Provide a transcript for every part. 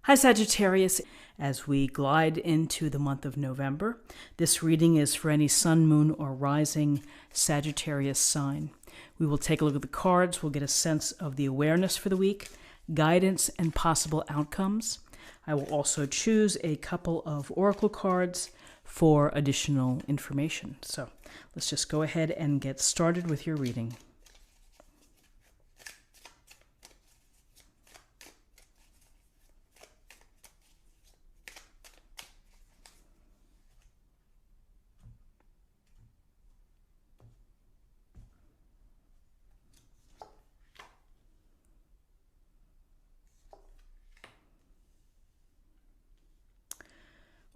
Hi Sagittarius, as we glide into the month of November, this reading is for any sun, moon, or rising Sagittarius sign. We will take a look at the cards, we'll get a sense of the awareness for the week, guidance, and possible outcomes. I will also choose a couple of oracle cards for additional information. So let's just go ahead and get started with your reading.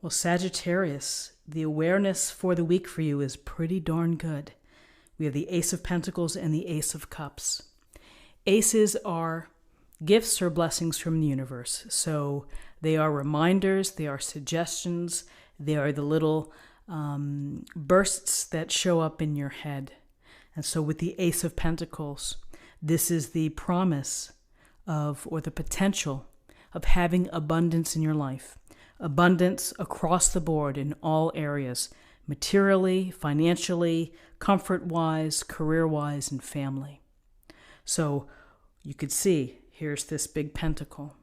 Well, Sagittarius, the awareness for the week for you is pretty darn good. We have the Ace of Pentacles and the Ace of Cups. Aces are gifts or blessings from the universe. So they are reminders, they are suggestions, they are the little bursts that show up in your head. And so with the Ace of Pentacles, this is the promise of, or the potential of having abundance in your life. Abundance across the board in all areas, materially, financially, comfort-wise, career-wise, and family. So you could see, here's this big pentacle.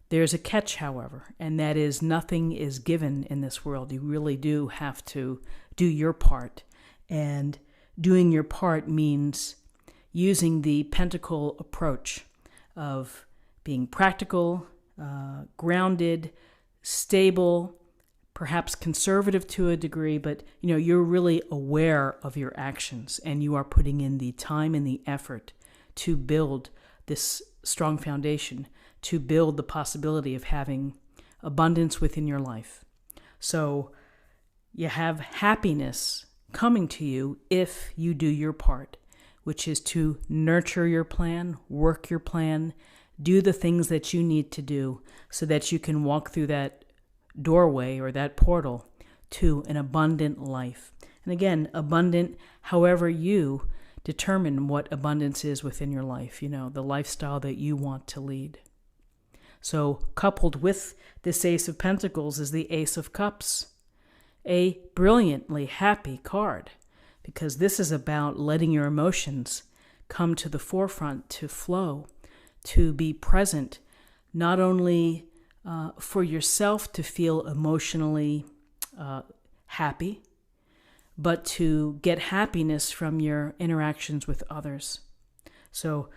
There's a catch, however, and that is nothing is given in this world. You really do have to do your part. And doing your part means using the pentacle approach of being practical, grounded, stable, perhaps conservative to a degree, but you're really aware of your actions and you are putting in the time and the effort to build this strong foundation, to build the possibility of having abundance within your life. So you have happiness coming to you if you do your part, which is to nurture your plan, work your plan, do the things that you need to do so that you can walk through that doorway or that portal to an abundant life. And again, abundant however you determine what abundance is within your life, the lifestyle that you want to lead. So coupled with this Ace of Pentacles is the Ace of Cups, a brilliantly happy card, because this is about letting your emotions come to the forefront, to flow, to be present, not only for yourself to feel emotionally happy, but to get happiness from your interactions with others. So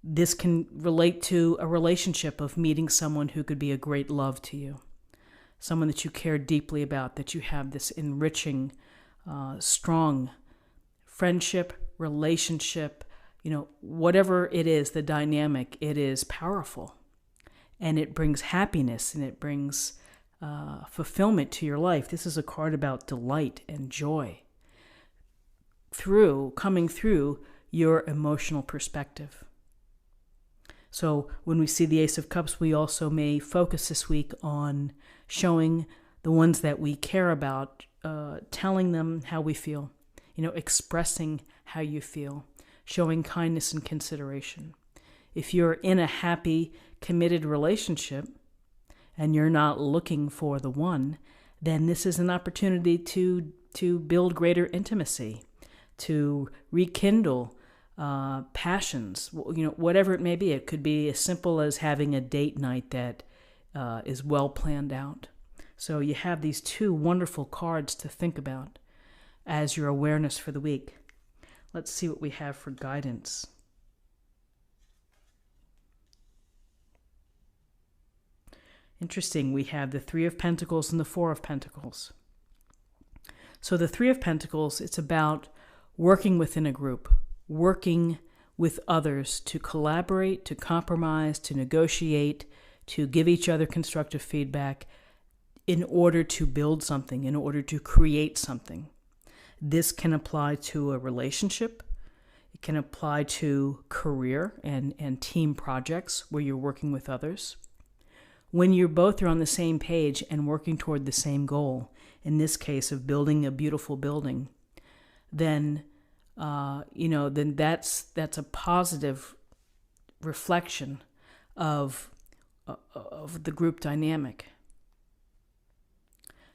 this can relate to a relationship of meeting someone who could be a great love to you, someone that you care deeply about, that you have this enriching, strong friendship, relationship, whatever it is, the dynamic, it is powerful. And it brings happiness and it brings fulfillment to your life. This is a card about delight and joy coming through your emotional perspective. So when we see the Ace of Cups, we also may focus this week on showing the ones that we care about, telling them how we feel, expressing how you feel, showing kindness and consideration. If you're in a happy, committed relationship and you're not looking for the one, then this is an opportunity to build greater intimacy, to rekindle passions, whatever it may be. It could be as simple as having a date night that is well planned out. So you have these two wonderful cards to think about as your awareness for the week. Let's see what we have for guidance. Interesting, we have the Three of Pentacles and the Four of Pentacles. So the Three of Pentacles, it's about working within a group, working with others to collaborate, to compromise, to negotiate, to give each other constructive feedback in order to build something, in order to create something. This can apply to a relationship. It can apply to career and team projects where you're working with others. When you both are on the same page and working toward the same goal, in this case of building a beautiful building, then that's a positive reflection of of the group dynamic.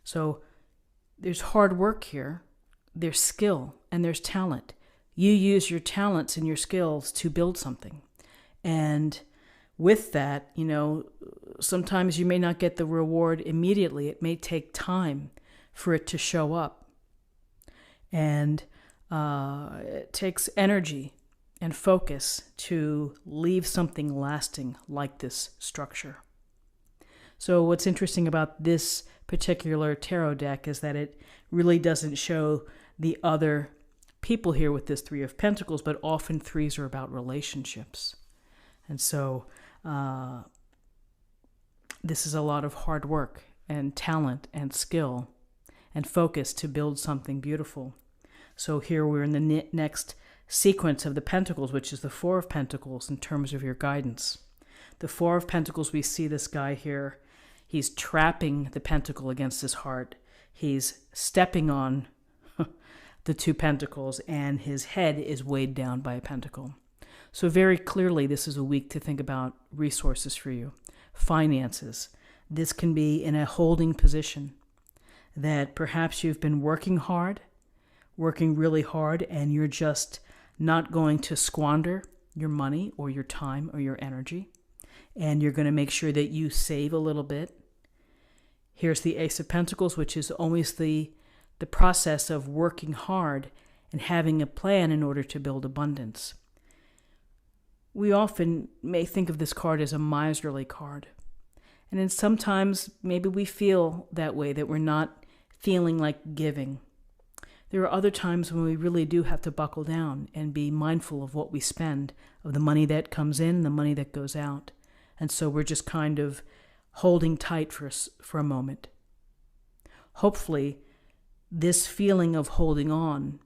So there's hard work here, there's skill, and there's talent. You use your talents and your skills to build something. And with that, sometimes you may not get the reward immediately. It may take time for it to show up. And it takes energy and focus to leave something lasting like this structure. So what's interesting about this particular tarot deck is that it really doesn't show the other people here with this Three of Pentacles, but often threes are about relationships. And so this is a lot of hard work and talent and skill and focus to build something beautiful. So here we're in the next sequence of the Pentacles, which is the Four of Pentacles in terms of your guidance. The Four of Pentacles, we see this guy here. He's trapping the pentacle against his heart. He's stepping on the two pentacles, and his head is weighed down by a pentacle. So very clearly, this is a week to think about resources for you, finances. This can be in a holding position that perhaps you've been working really hard, and you're just not going to squander your money or your time or your energy. And you're going to make sure that you save a little bit. Here's the Ace of Pentacles, which is always the process of working hard and having a plan in order to build abundance. We often may think of this card as a miserly card. And then sometimes maybe we feel that way, that we're not feeling like giving. There are other times when we really do have to buckle down and be mindful of what we spend, of the money that comes in, the money that goes out. And so we're just kind of holding tight for a moment. Hopefully, this feeling of holding on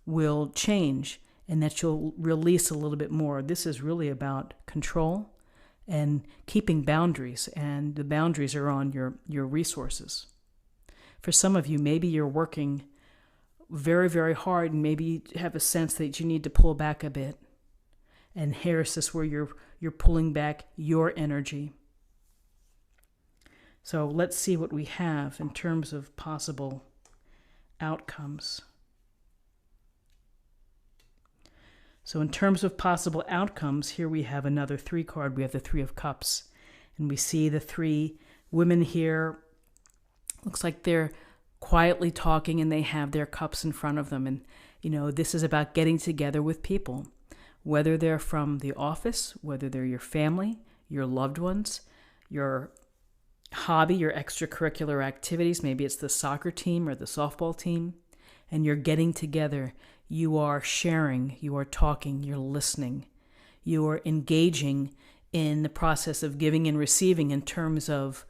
will change and that you'll release a little bit more. This is really about control and keeping boundaries, and the boundaries are on your resources. For some of you, maybe you're working very, very hard, and maybe you have a sense that you need to pull back a bit. And here's this where you're pulling back your energy. So let's see what we have in terms of possible outcomes. So in terms of possible outcomes, here we have another three card. We have the Three of Cups. And we see the three women here. Looks like they're quietly talking and they have their cups in front of them. And, this is about getting together with people, whether they're from the office, whether they're your family, your loved ones, your hobby, your extracurricular activities. Maybe it's the soccer team or the softball team. And you're getting together. You are sharing, you are talking, you're listening. You are engaging in the process of giving and receiving in terms of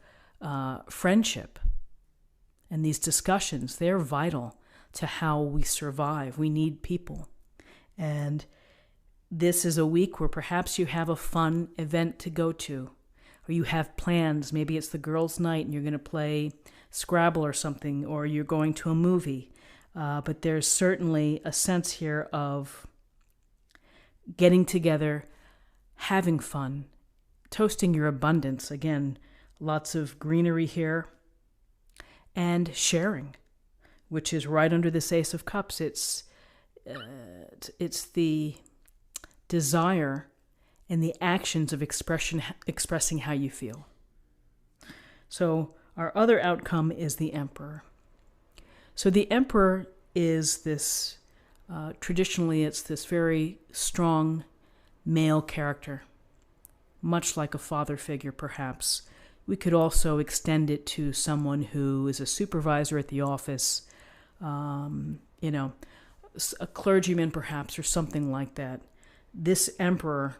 friendship. And these discussions, they're vital to how we survive. We need people. And this is a week where perhaps you have a fun event to go to, or you have plans. Maybe it's the girls' night and you're going to play Scrabble or something, or you're going to a movie. But there's certainly a sense here of getting together, having fun, toasting your abundance. Again, lots of greenery here. And sharing, which is right under this Ace of Cups. It's the desire and the actions of expressing how you feel. So our other outcome is the Emperor. So the Emperor is this, traditionally it's this very strong male character, much like a father figure perhaps. We could also extend it to someone who is a supervisor at the office, a clergyman perhaps, or something like that. This Emperor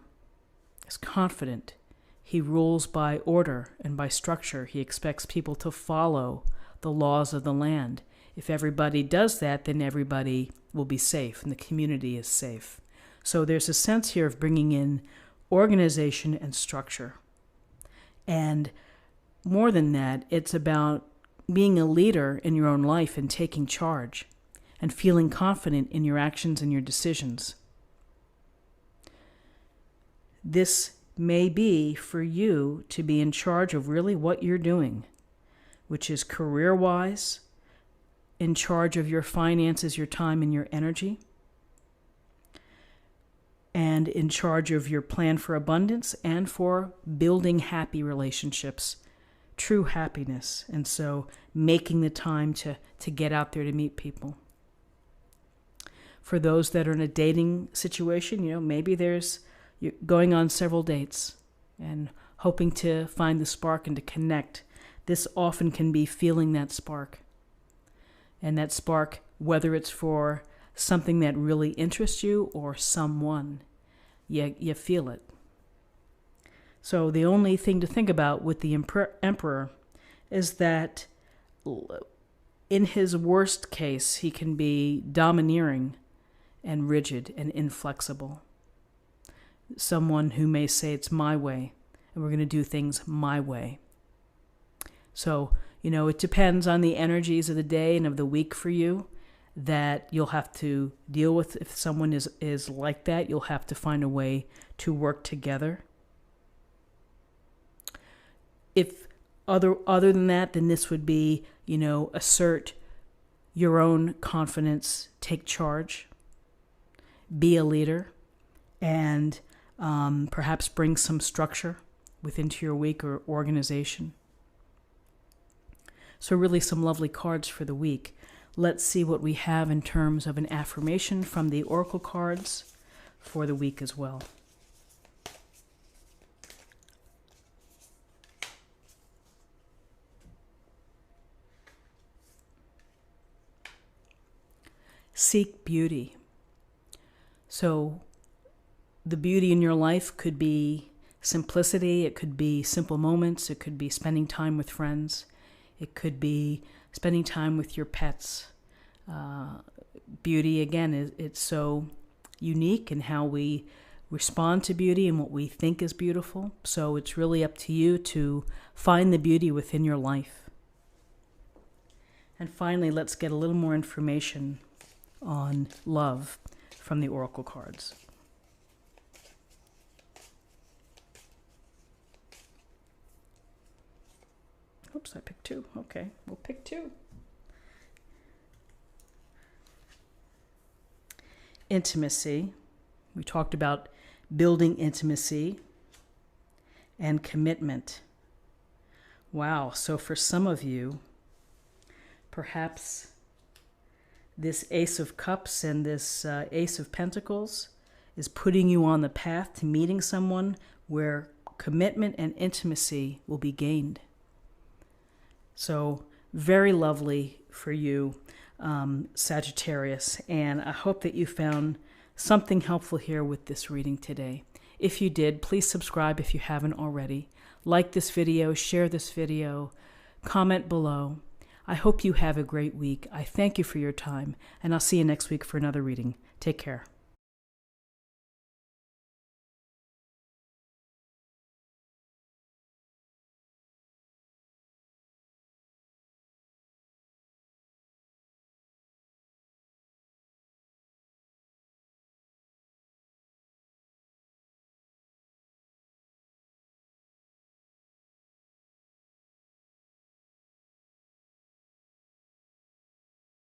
is confident. He rules by order and by structure. He expects people to follow the laws of the land. If everybody does that, then everybody will be safe and the community is safe. So there's a sense here of bringing in organization and structure. And more than that, it's about being a leader in your own life and taking charge and feeling confident in your actions and your decisions. This may be for you to be in charge of really what you're doing, which is career-wise, in charge of your finances, your time, and your energy, and in charge of your plan for abundance and for building happy relationships, true happiness. And so making the time to get out there to meet people. For those that are in a dating situation, maybe you're going on several dates and hoping to find the spark and to connect. This often can be feeling that spark. And that spark, whether it's for something that really interests you or someone, you feel it. So the only thing to think about with the Emperor is that in his worst case, he can be domineering and rigid and inflexible. Someone who may say it's my way and we're going to do things my way. So, it depends on the energies of the day and of the week for you that you'll have to deal with. If someone is like that, you'll have to find a way to work together. If other than that, then this would be, assert your own confidence, take charge, be a leader, and perhaps bring some structure into your week or organization. So really some lovely cards for the week. Let's see what we have in terms of an affirmation from the oracle cards for the week as well. Seek beauty. So the beauty in your life could be simplicity, it could be simple moments, it could be spending time with friends, it could be spending time with your pets. Beauty, again, it's so unique in how we respond to beauty and what we think is beautiful. So it's really up to you to find the beauty within your life. And finally, let's get a little more information on love from the oracle cards. Oops, I picked two. Okay, we'll pick two. Intimacy. We talked about building intimacy and commitment. Wow, so for some of you, perhaps this Ace of Cups and this Ace of Pentacles is putting you on the path to meeting someone where commitment and intimacy will be gained. So very lovely for you, Sagittarius, and I hope that you found something helpful here with this reading today. If you did, please subscribe if you haven't already. Like this video, share this video, comment below. I hope you have a great week. I thank you for your time, and I'll see you next week for another reading. Take care.